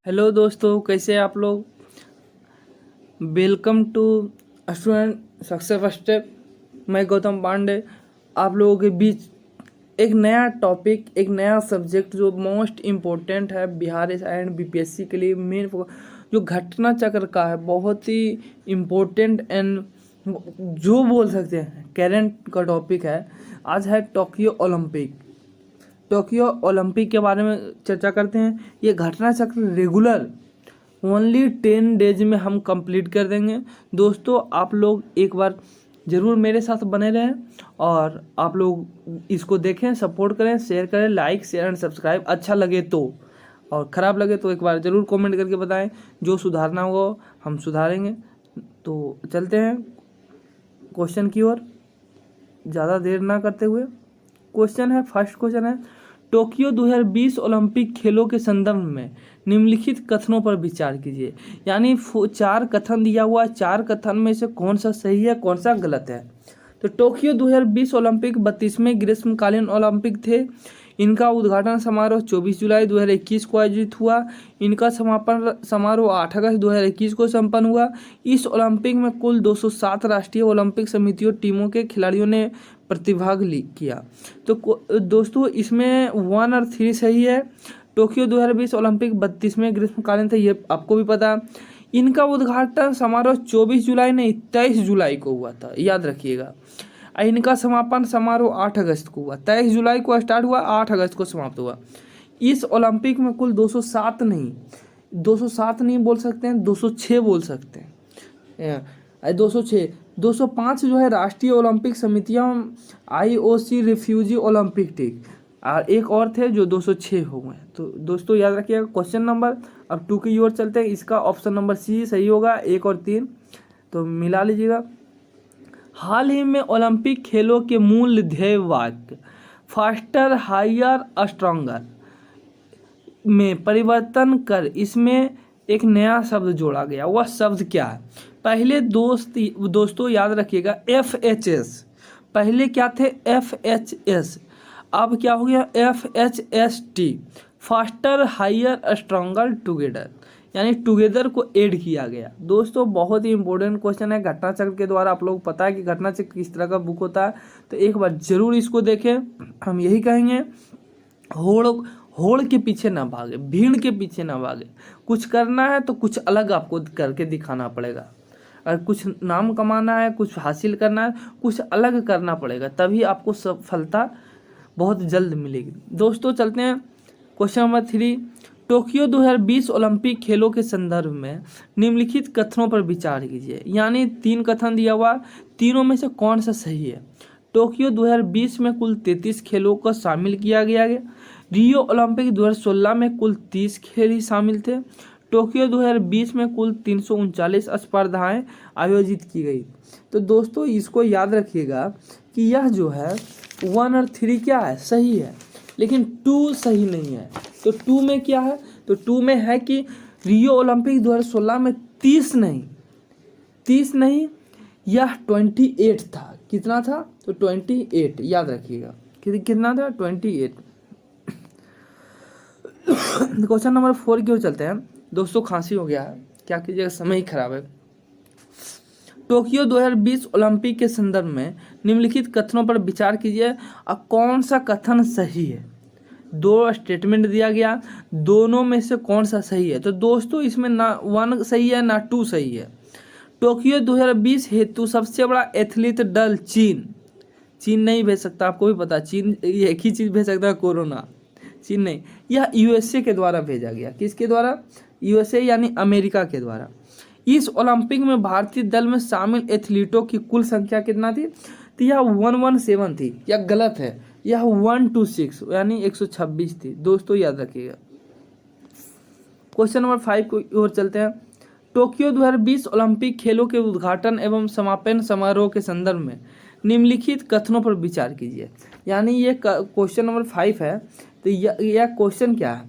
Hello दोस्तों, कैसे हैं आप लोग। Welcome to student success step. मैं गौतम पांडे आप लोगों के बीच एक नया टॉपिक, एक नया सब्जेक्ट जो मोस्ट इम्पोर्टेंट है बिहार एंड बीपीएससी के लिए मेन जो घटना चक्र का है, बहुत ही इम्पोर्टेंट एंड जो बोल सकते हैं करेंट का टॉपिक है। आज है टोक्यो ओलंपिक। टोक्यो ओलंपिक के बारे में चर्चा करते हैं। ये घटना चक्र रेगुलर ओनली 10 डेज में हम कंप्लीट कर देंगे। दोस्तों, आप लोग एक बार ज़रूर मेरे साथ बने रहें और आप लोग इसको देखें, सपोर्ट करें, शेयर करें, लाइक शेयर एंड सब्सक्राइब अच्छा लगे तो, और ख़राब लगे तो एक बार ज़रूर कमेंट करके बताएं। जो सुधारना होगा हम सुधारेंगे। तो चलते हैं क्वेश्चन की ओर, ज़्यादा देर ना करते हुए। क्वेश्चन है, फर्स्ट क्वेश्चन है, टोक्यो 2020 ओलंपिक खेलों के संदर्भ में निम्नलिखित कथनों पर विचार कीजिए। यानी 4 कथन दिया हुआ है, 4 कथन में से कौन सा सही है, कौन सा गलत है। तो टोक्यो 2020 ओलंपिक 32वें ग्रीष्मकालीन ओलंपिक थे। इनका उद्घाटन समारोह 24 जुलाई 2021 को आयोजित हुआ। इनका समापन समारोह 8 अगस्त 2021 को संपन्न हुआ। इस ओलंपिक में कुल 207 राष्ट्रीय ओलंपिक समितियों टीमों के खिलाड़ियों ने प्रतिभाग किया। तो दोस्तों, इसमें 1 और 3 सही है। टोक्यो 2020 ओलंपिक 32वें ग्रीष्मकालीन थे, ये आपको भी पता। इनका उद्घाटन समारोह 24 जुलाई नहीं 23 जुलाई को हुआ था, याद रखिएगा। इनका समापन समारोह 8 अगस्त को हुआ। 23 जुलाई को स्टार्ट हुआ, 8 अगस्त को समाप्त हुआ। इस ओलंपिक में कुल 207 नहीं बोल सकते हैं, 206 बोल सकते हैं। 206 205 जो है राष्ट्रीय ओलंपिक समितियां, IOC रिफ्यूजी ओलंपिक टीम, और एक और थे जो 206 हो गए। तो दोस्तों याद रखिएगा। क्वेश्चन नंबर अब 2 की ओर चलते हैं। इसका ऑप्शन नंबर सी सही होगा, 1 और 3 तो मिला लीजिएगा। हाल ही में ओलंपिक खेलों के मूल ध्येय वाक्य फास्टर हायर स्ट्रॉन्गर में परिवर्तन कर इसमें एक नया शब्द जोड़ा गया। वह शब्द क्या है? पहले दोस्तों याद रखिएगा, FHS। पहले क्या थे? FHS। अब क्या हो गया? FHST, faster higher stronger together, यानी टुगेदर को ऐड किया गया। दोस्तों बहुत ही इंपॉर्टेंट क्वेश्चन है। घटना चक्र के द्वारा आप लोग पता है कि घटना चक्र किस तरह का बुक होता है, तो एक बार जरूर इसको देखें। हम यही कहेंगे, होड़ के पीछे ना भागे, भीड़ के पीछे ना भागे। कुछ करना है तो कुछ अलग आपको करके दिखाना पड़ेगा। अगर कुछ नाम कमाना है, कुछ हासिल करना है, कुछ अलग करना पड़ेगा, तभी आपको सफलता बहुत जल्द मिलेगी। दोस्तों चलते हैं क्वेश्चन नंबर 3। टोक्यो 2020 ओलंपिक खेलों के संदर्भ में निम्नलिखित कथनों पर विचार कीजिए। यानी 3 कथन दिया हुआ, तीनों में से कौन सा सही है। टोक्यो 2020 में कुल 33 खेलों को शामिल किया गया। रियो ओलंपिक 2016 में कुल 30 खेल ही शामिल थे। टोक्यो 2020 में कुल 339 स्पर्धाएं आयोजित की गई। तो दोस्तों इसको याद रखिएगा कि यह जो है 1 और 3 क्या है? सही है, लेकिन 2 सही नहीं है। तो 2 में क्या है? तो 2 में है कि रियो ओलंपिक 2016 में 30 नहीं, यह 28 था। कितना था? तो 28, याद रखिएगा। कितना था? 28। क्वेश्चन नंबर 4 की ओर चलते हैं। दोस्तों खांसी हो गया है, क्या कीजिएगा, समय ही खराब है। टोक्यो 2020 ओलंपिक के संदर्भ में निम्नलिखित कथनों पर विचार कीजिए और कौन सा कथन सही है। 2 स्टेटमेंट दिया गया, दोनों में से कौन सा सही है। तो दोस्तों इसमें ना 1 सही है ना 2 सही है। टोक्यो 2020 हेतु सबसे बड़ा एथलीट दल चीन नहीं भेज सकता, आपको भी पता। चीन एक ही चीज़ भेज सकता है, कोरोना। चीन नहीं, यह USA के द्वारा भेजा गया। किसके द्वारा? USA यानी अमेरिका के द्वारा। इस ओलंपिक में भारतीय दल में शामिल एथलीटों की कुल संख्या कितना थी? तो यह 117 थी। यह गलत है, यह 126 यानी 126 थी। दोस्तों याद रखिएगा। क्वेश्चन नंबर 5 की ओर चलते हैं। टोक्यो 2020 ओलंपिक खेलों के उद्घाटन एवं समापन समारोह के संदर्भ में निम्नलिखित कथनों पर विचार कीजिए। यानी ये क्वेश्चन नंबर 5 है। तो यह क्वेश्चन क्या है?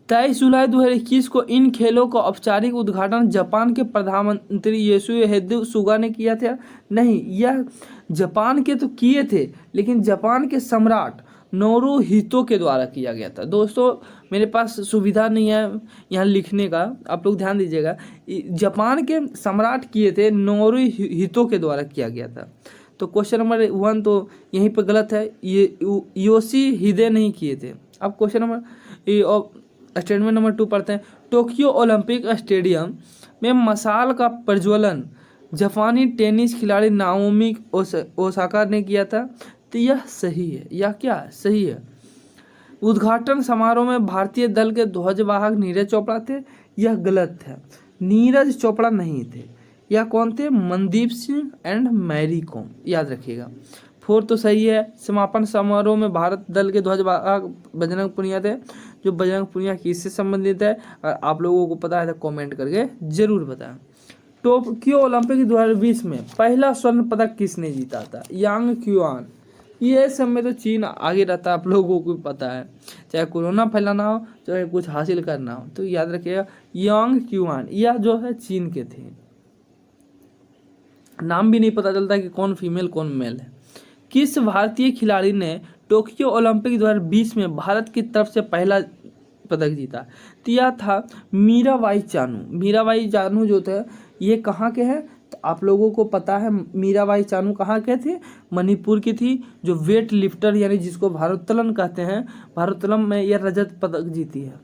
23 जुलाई 2021 को इन खेलों का औपचारिक उद्घाटन जापान के प्रधानमंत्री योशिहिदे सुगा ने किया था। नहीं, यह जापान के तो किए थे, लेकिन जापान के सम्राट नोरुहितो के द्वारा किया गया था। दोस्तों मेरे पास सुविधा नहीं है यहाँ लिखने का, आप लोग ध्यान दीजिएगा। जापान के सम्राट किए थे, नोरुहितो के द्वारा किया गया था। तो क्वेश्चन नंबर 1 तो यहीं पर गलत है, ये योशिहिदे नहीं किए थे। अब क्वेश्चन नंबर स्टेटमेंट नंबर 2 पढ़ते हैं। टोक्यो ओलंपिक स्टेडियम में मशाल का प्रज्वलन जापानी टेनिस खिलाड़ी नाओमी ओसाका ने किया था। तो यह सही है, यह क्या सही है। उद्घाटन समारोह में भारतीय दल के ध्वजवाहक नीरज चोपड़ा थे, यह गलत है। नीरज चोपड़ा नहीं थे, यह कौन थे, मनदीप सिंह एंड मैरी कॉम, याद रखिएगा। 4 तो सही है। समापन समारोह में भारत दल के ध्वजवाहक बजरंग पुनिया थे। जो बजरंग पुनिया किससे संबंधित है, अगर आप लोगों को पता है तो कमेंट करके जरूर बताएं। टोक्यो ओलंपिक 2020 में पहला स्वर्ण पदक किसने जीता था, यांग क्यूआन। ये सब में तो चीन आगे रहता है, आप लोगों को पता है। चाहे कोरोना फैलाना हो, चाहे कुछ हासिल करना हो, तो याद रखिएगा यांग क्यूआन, यह जो है चीन के थे। नाम भी नहीं पता चलता कि कौन फीमेल कौन मेल है। किस भारतीय खिलाड़ी ने टोक्यो ओलंपिक 2020 में भारत की तरफ से पहला पदक जीता, तो यह था मीराबाई चानू। मीराबाई चानू जो थे ये कहाँ के हैं, तो आप लोगों को पता है मीराबाई चानू कहाँ के थे, मणिपुर की थी। जो वेट लिफ्टर यानी जिसको भारोत्तोलन कहते हैं, भारोत्तोलन में यह रजत पदक जीती है।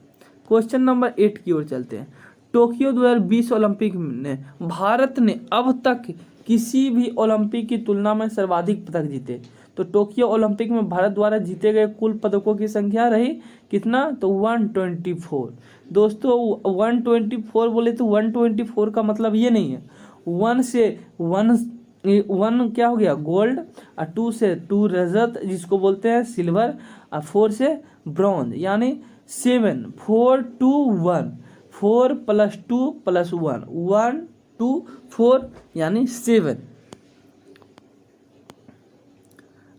क्वेश्चन नंबर 8 की ओर चलते हैं। टोक्यो 2020 ओलंपिक में भारत ने अब तक किसी भी ओलंपिक की तुलना में सर्वाधिक पदक जीते। तो टोक्यो ओलंपिक में भारत द्वारा जीते गए कुल पदकों की संख्या रही कितना, तो 124। दोस्तों 124 बोले तो 124 का मतलब ये नहीं है 1 से 1 क्या हो गया गोल्ड, और 2 से 2 रजत जिसको बोलते हैं सिल्वर, और 4 से ब्रॉन्ज यानी 7, 4 2 1, 4 + 2 + 1, 1 2 4 यानी 7।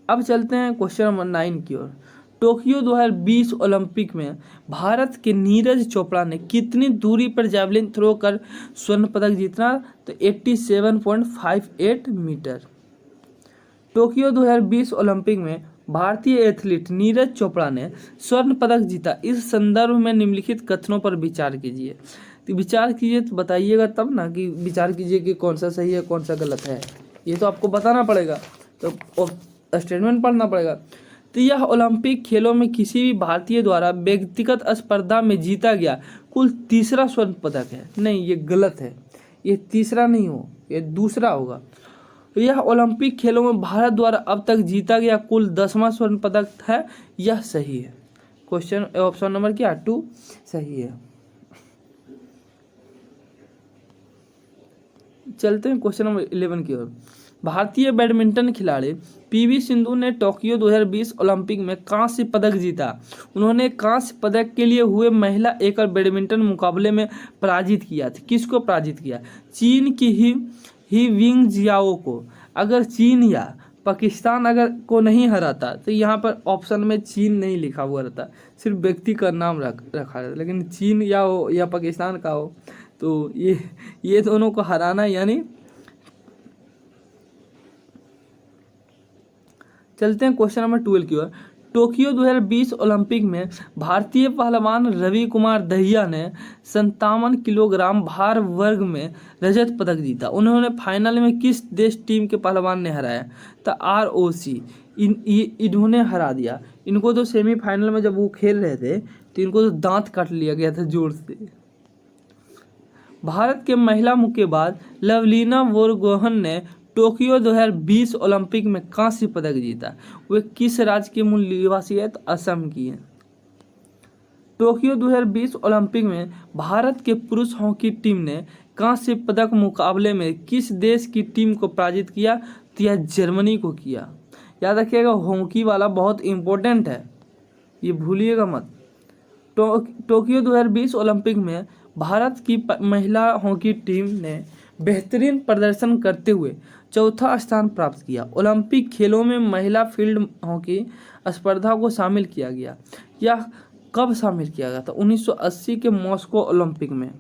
अब चलते हैं क्वेश्चन नंबर 9 की ओर। टोक्यो 2020 ओलंपिक में भारत के नीरज चोपड़ा ने कितनी दूरी पर जैवलिन थ्रो कर स्वर्ण पदक जीता, तो 87.58 मीटर। टोक्यो 2020 ओलंपिक में भारतीय एथलीट नीरज चोपड़ा ने स्वर्ण पदक जीता। इस संदर्भ में निम्नलिखित कथनों पर विचार कीजिए। तो विचार कीजिए तो बताइएगा तब ना, कि विचार कीजिए कि कौन सा सही है कौन सा गलत है, ये तो आपको बताना पड़ेगा, तो स्टेटमेंट पढ़ना पड़ेगा। तो यह ओलंपिक खेलों में किसी भी भारतीय द्वारा व्यक्तिगत स्पर्धा में जीता गया कुल तीसरा स्वर्ण पदक है। नहीं, ये गलत है, ये तीसरा नहीं हो, ये दूसरा होगा। तो यह ओलंपिक खेलों में भारत द्वारा अब तक जीता गया कुल 10वां स्वर्ण पदक है, यह सही है। क्वेश्चन ऑप्शन नंबर क्या 2 सही है। चलते हैं क्वेश्चन नंबर 11 की ओर। भारतीय बैडमिंटन खिलाड़ी पीवी सिंधु ने टोक्यो 2020 ओलंपिक में कांस्य पदक जीता। उन्होंने कांस्य पदक के लिए हुए महिला एकल बैडमिंटन मुकाबले में पराजित किया था। किसको पराजित किया, चीन की ही विंग जियाओ को। अगर चीन या पाकिस्तान अगर को नहीं हराता तो यहाँ पर ऑप्शन में चीन नहीं लिखा हुआ रहता, सिर्फ व्यक्ति का नाम रखा रहता, लेकिन चीन या हो या पाकिस्तान का हो, तो ये दोनों को हराना यानी। चलते हैं क्वेश्चन नंबर 12 की ओर। टोक्यो 2020 ओलंपिक में भारतीय पहलवान रवि कुमार दहिया ने 57 किलोग्राम भार वर्ग में रजत पदक जीता। उन्होंने फाइनल में किस देश टीम के पहलवान ने हराया, तो ROC इन्होंने हरा दिया। इनको तो सेमीफाइनल में जब वो खेल रहे थे तो इनको तो दांत काट लिया गया था जोर से। भारत के महिला मुक्केबाज लवलीना बोरगोहन ने टोक्यो 2020 ओलंपिक में कांस्य पदक जीता। वे किस राज्य के मूल निवासी है, तो असम की है। टोक्यो 2020 ओलंपिक में भारत के पुरुष हॉकी टीम ने कांस्य पदक मुकाबले में किस देश की टीम को पराजित किया, तो यह जर्मनी को किया। याद रखिएगा हॉकी वाला बहुत इंपॉर्टेंट है, ये भूलिएगा मत। टोक्यो 2020 ओलंपिक में भारत की महिला हॉकी टीम ने बेहतरीन प्रदर्शन करते हुए 4था स्थान प्राप्त किया। ओलंपिक खेलों में महिला फील्ड हॉकी स्पर्धा को शामिल किया गया। यह कब शामिल किया गया था, 1980 के मॉस्को ओलंपिक में।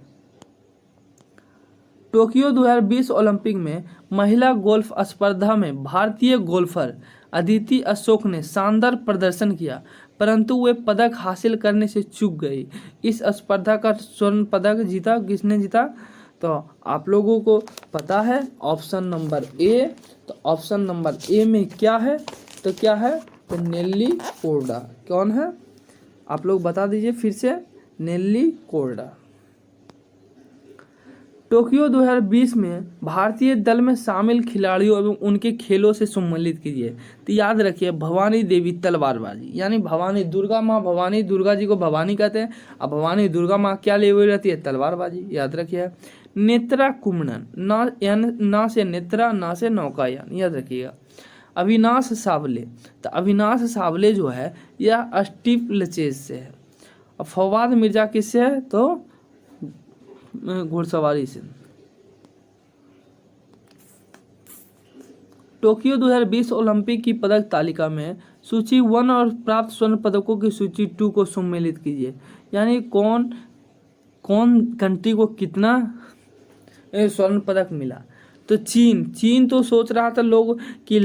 टोक्यो 2020 ओलंपिक में महिला गोल्फ स्पर्धा में भारतीय गोल्फर अदिति अशोक ने शानदार प्रदर्शन किया, परंतु वे पदक हासिल करने से चूक गई। इस स्पर्धा का स्वर्ण पदक जीता किसने जीता? तो आप लोगों को पता है ऑप्शन नंबर ए। तो ऑप्शन नंबर ए में क्या है? तो क्या है? तो नेल्ली कोर्डा। कौन है? आप लोग बता दीजिए फिर से। नेल्ली कोर्डा। टोक्यो 2020 में भारतीय दल में शामिल खिलाड़ियों एवं उनके खेलों से सम्मानित कीजिए। तो याद रखिए भवानी देवी तलवारबाजी, यानी भवानी दुर्गा माँ, भवानी दुर्गा जी को भवानी कहते हैं। अब भवानी दुर्गा माँ क्या ले हुई रहती है? तलवारबाजी। याद रखिए। नेत्रा कुमनन, ना से नेत्रा, ना से नौकायान, याद रखिएगा। अविनाश सावले, तो अविनाश सावले जो है यह स्टीप लचेज से है। और फवाद मिर्जा किससे है? तो घुड़सवारी से। टोक्यो 2020 ओलंपिक की पदक तालिका में सूची 1 और प्राप्त स्वर्ण पदकों की सूची 2 को सम्मिलित कीजिए। यानी कौन कौन कंट्री को कितना स्वर्ण पदक मिला? तो चीन तो सोच रहा था लोग कि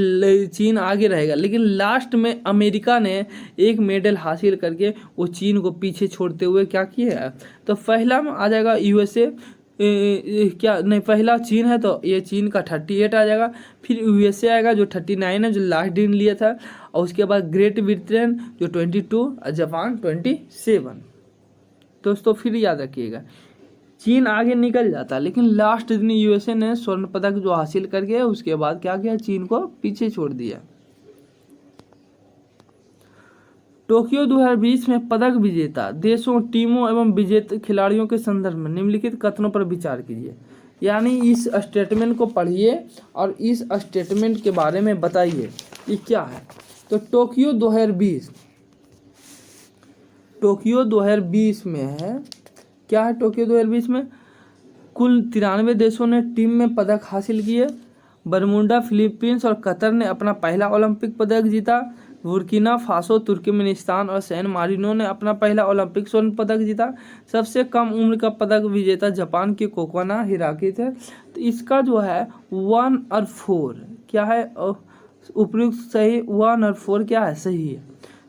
चीन आगे रहेगा, लेकिन लास्ट में अमेरिका ने एक मेडल हासिल करके वो चीन को पीछे छोड़ते हुए क्या किया? तो पहला में आ जाएगा यूएसए, क्या नहीं, पहला चीन है तो ये चीन का 38 आ जाएगा, फिर यूएसए आएगा जो 39 है, जो लास्ट दिन लिया था, और उसके बाद ग्रेट ब्रिटेन जो 22 और जापान 27। दोस्तों फिर याद रखिएगा चीन आगे निकल जाता, लेकिन लास्ट दिन यूएसए ने स्वर्ण पदक जो हासिल कर गया, उसके बाद क्या किया? चीन को पीछे छोड़ दिया। टोक्यो 2020 में पदक विजेता देशों, टीमों एवं विजेता खिलाड़ियों के संदर्भ में निम्नलिखित कथनों पर विचार कीजिए। यानी इस स्टेटमेंट को पढ़िए और इस स्टेटमेंट के बारे में बताइए ये क्या है। तो टोक्यो 2020 में है, क्या है? टोक्यो 2020 में कुल 93 देशों ने टीम में पदक हासिल किए। बरमूडा, फिलीपींस और कतर ने अपना पहला ओलंपिक पदक जीता। बुर्किना फासो, तुर्कमेनिस्तान और सैन मारिनो ने अपना पहला ओलंपिक स्वर्ण पदक जीता। सबसे कम उम्र का पदक विजेता जापान के कोकोना हिराकी थे। तो इसका जो है 1 और 4 क्या है? उपयुक्त सही 1 और 4 क्या है? सही है।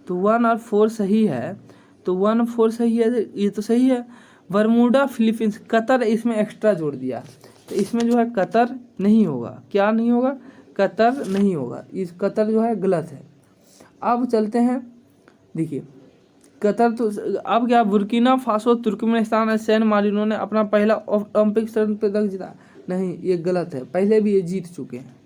तो 1 और 4 सही है। तो 1 और 4 सही है, ये तो सही है। बरमूडा, फिलीपींस, कतर इसमें एक्स्ट्रा जोड़ दिया, तो इसमें जो है कतर नहीं होगा। क्या नहीं होगा? कतर नहीं होगा। इस कतर जो है गलत है। अब चलते हैं, देखिए कतर तो अब क्या? बुर्किना फासो, तुर्कमेनिस्तान और सैन मारिनो ने अपना पहला ओलंपिक स्वर्ण पदक जीता। नहीं, ये गलत है, पहले भी ये जीत चुके हैं।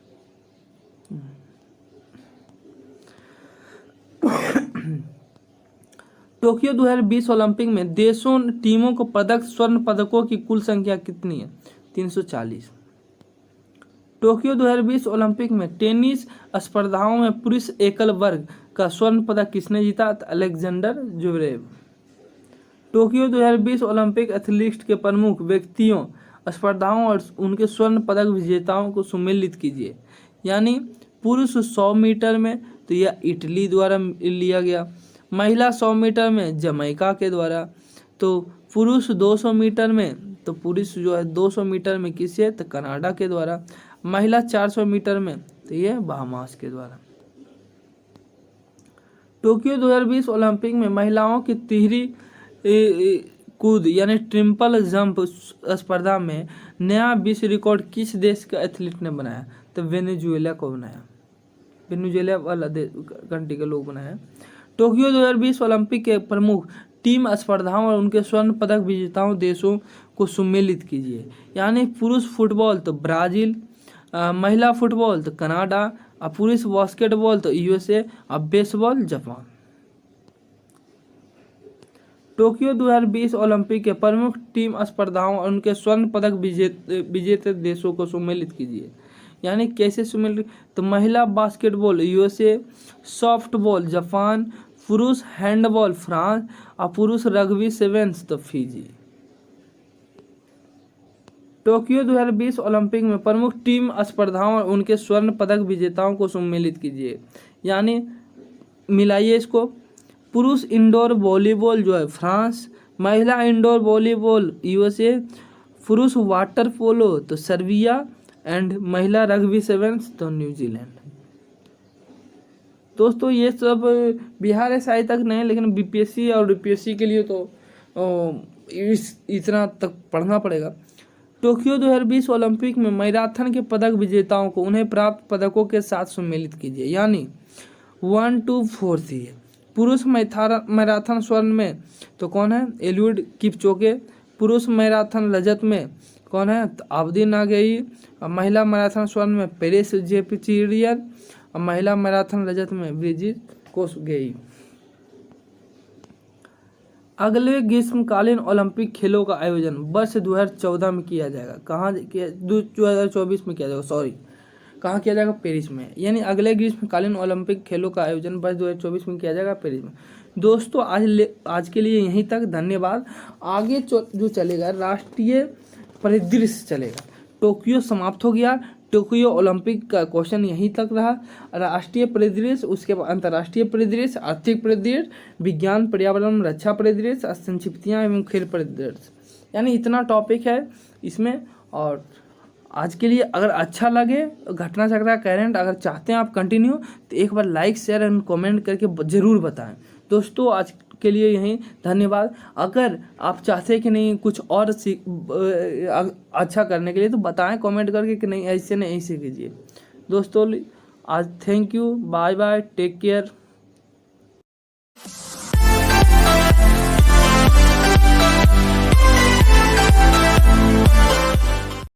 टोक्यो 2020 ओलंपिक में देशों, टीमों को पदक, स्वर्ण पदकों की कुल संख्या कितनी है? 340। टोक्यो 2020 ओलंपिक में टेनिस स्पर्धाओं में पुरुष एकल वर्ग का स्वर्ण पदक किसने जीता? Alexander Zverev. Tokyo 2020 Olympic athletes के प्रमुख व्यक्तियों, स्पर्धाओं और उनके स्वर्ण पदक विजेताओं को सम्मिलित कीजिए। यानी पुरुष 100 मीटर में तो यह इटली द्वारा लिया गया। महिला 100 मीटर में जमैका के द्वारा। तो पुरुष 200 मीटर में, तो पुरुष जो है 200 मीटर में किससे? तो कनाडा के द्वारा। महिला 400 मीटर में तो ये बहामास के द्वारा। टोक्यो 2020 ओलंपिक में महिलाओं की तिहरी कूद यानी ट्रिपल जंप स्पर्धा में नया विश्व रिकॉर्ड किस देश का एथलीट ने बनाया? तो वेनेजुएला को बनाया। वेनेजुएला वाला कंट्री के लोग बनाया। टोक्यो 2020 ओलंपिक के प्रमुख टीम स्पर्धाओं और उनके स्वर्ण पदक विजेताओं देशों को सम्मिलित कीजिए। यानी पुरुष फुटबॉल तो ब्राजील, महिला फुटबॉल तो कनाडा, और पुरुष बास्केटबॉल तो यूएसए, और बेसबॉल जापान। टोक्यो 2020 ओलंपिक के प्रमुख टीम स्पर्धाओं और उनके स्वर्ण पदक विजेते देशों को सम्मिलित कीजिए। यानी कैसे सम्मिलित? तो महिला बास्केटबॉल यूएसए, सॉफ्टबॉल जापान, पुरुष हैंडबॉल फ्रांस, और पुरुष रग्बी सेवेंस तो फिजी। टोक्यो 2020 ओलंपिक में प्रमुख टीम स्पर्धाओं और उनके स्वर्ण पदक विजेताओं को सम्मिलित कीजिए। यानी मिलाइए इसको। पुरुष इंडोर वॉलीबॉल जो है फ्रांस, महिला इंडोर वॉलीबॉल यूएसए, पुरुष वाटर पोलो तो सर्बिया, एंड महिला रग्बी सेवेंस तो न्यूजीलैंड। दोस्तों ये सब बिहार एसआई तक नहीं, लेकिन बीपीएससी और यूपीएससी के लिए तो इतना तक पढ़ना पड़ेगा। टोक्यो 2020 ओलंपिक में मैराथन के पदक विजेताओं को उन्हें प्राप्त पदकों के साथ सम्मिलित कीजिए, यानी 1 2 4 थी। पुरुष मैराथन स्वर्ण में तो कौन है? एलिउड किपचोगे। पुरुष मैराथन रजत में कौन है? तो अवधि नागेई। महिला मैराथन स्वर्ण में पेरिस जेपचिरियर। और महिला मैराथन रजत में ब्रिजिट कोसगेई। अगले ग्रीष्मकालीन ओलंपिक खेलों का आयोजन वर्ष 2014 में किया जाएगा। कहाँ किया? 2024 में किया जाएगा, सॉरी। कहाँ किया जाएगा? पेरिस में। यानी अगले ग्रीष्मकालीन ओलंपिक खेलों का आयोजन वर्ष 2024 में किया जाएगा, पेरिस में। दोस्तों आज के लिए यहीं तक, धन्यवाद। आगे जो चलेगा राष्ट्रीय परिदृश्य चलेगा। टोक्यो समाप्त हो गया, टोक्यो ओलंपिक का क्वेश्चन यहीं तक रहा। राष्ट्रीय परिदृश्य, उसके बाद अंतर्राष्ट्रीय परिदृश्य, आर्थिक परिदृश्य, विज्ञान पर्यावरण रक्षा परिदृश्य, संक्षिप्तियाँ एवं खेल परिदृश्य, यानी इतना टॉपिक है इसमें। और आज के लिए अगर अच्छा लगे, घटना चक्र करंट अगर चाहते हैं आप कंटिन्यू, तो एक बार लाइक शेयर एंड कमेंट करके ज़रूर बताएं। दोस्तों आज के लिए यहीं, धन्यवाद। अगर आप चाहते हैं कि नहीं कुछ और अच्छा करने के लिए, तो बताएं कमेंट करके कि नहीं ऐसे नहीं ऐसे कीजिए। दोस्तों आज thank you, bye bye, take care.